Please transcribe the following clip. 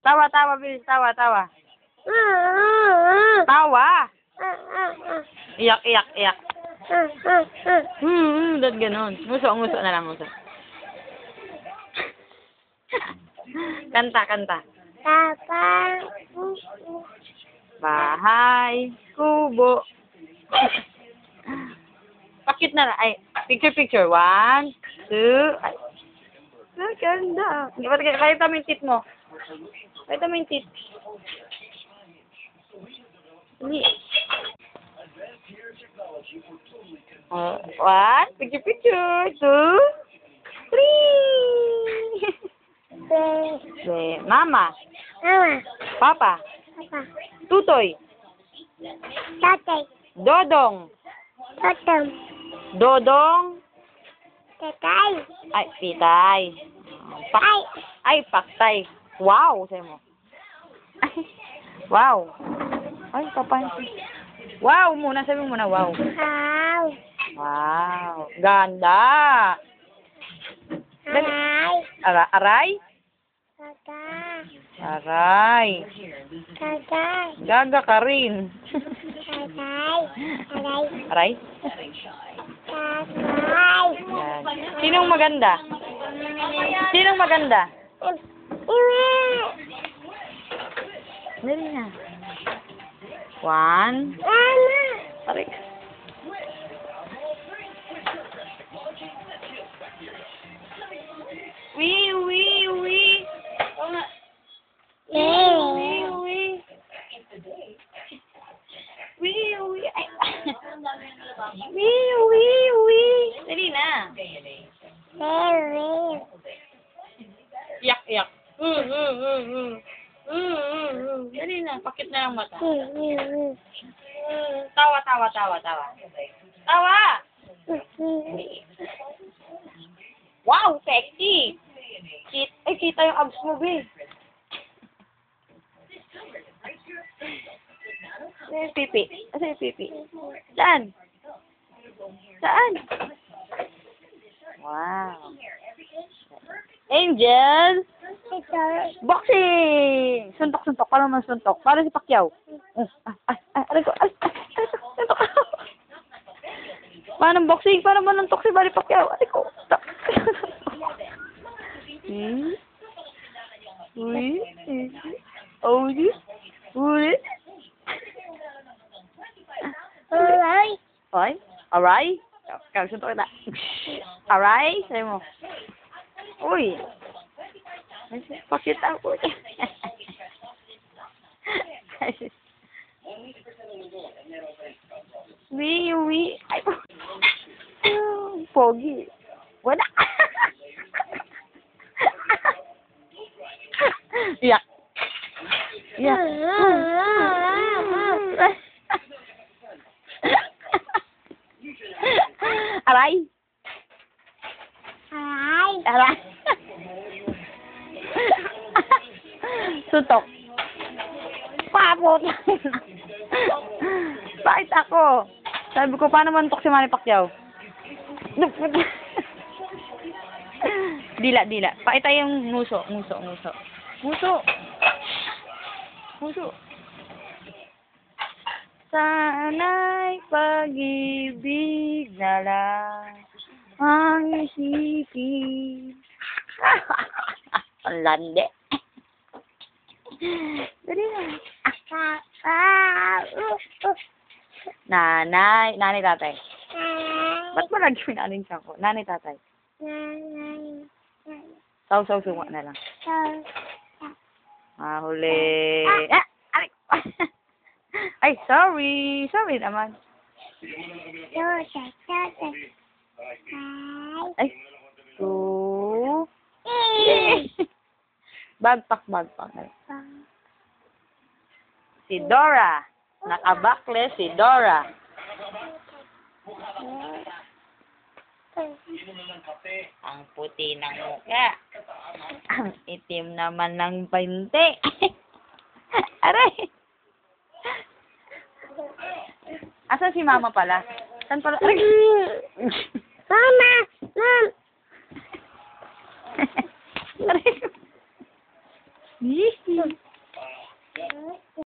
Tawa, tawa, bilis. Tawa, tawa. Tawa. Iyak, iyak, iyak. Dad ganon. Nguso, nguso na lang, nguso. Kanta, kanta. Bahay, kubo. Pakit na lang. Ay, picture, picture. 1, 2. Ay, ganda. Pakita mo yung tit mo. Pakita mo yung tit. Hindi. 1, picture, picture. 2, 3. Mama. Papa. Tutoy. Dodong. Dodong. Ay, pitay. Ay, paktay. Wow, sabi mo. Wow. Ay, papansin. Wow muna, sabi mo muna, wow. Wow. Ganda. Aray? Aray. Gaga ka rin. Aray? Yan. Sinong maganda? Sinong maganda? Dali na. 1. Aray. Wee. Dali na. Iyak. Dali na, pakit na ang mata. Tawa. Tawa! Wow, sexy! Kita yung abs mo, be. Asa yung pipi? Asa yung pipi? Saan? Wow. Angel! Boxing! Suntok. Paano man suntok? Para si Pacquiao. Aray ko. Suntok. Paano boxing? Paano man nuntok si Manny Pacquiao? Aray ko. Aray? Kaya suntok kita. Aray? Sabi mo. Uy. Pakita ko. Wee. Ay, pogi. Wala. Iyak. Aray. Suntok. Papot. Bakit ako? Sabi ko, paano mantok si Manny Pacquiao? Dila. Pakita yung nguso. Sana'y pag-ibig na lang ang isipin. Ang lande. Dali na. Nanay, tatay. Ba't mo lagi yung nanay siya ko? Nanay, tatay. Saw, sunga na lang. Huli. Aray. Ay, sorry. Sorry naman. Ay. 2. Bagpak. Si Dora. Nakabakle si Dora. Ang puti ng mukha. Ang itim naman ng binte. Aray. Asan si Mama pala? Saan pala? Aray. Mama! Mom! Aray. Hihi.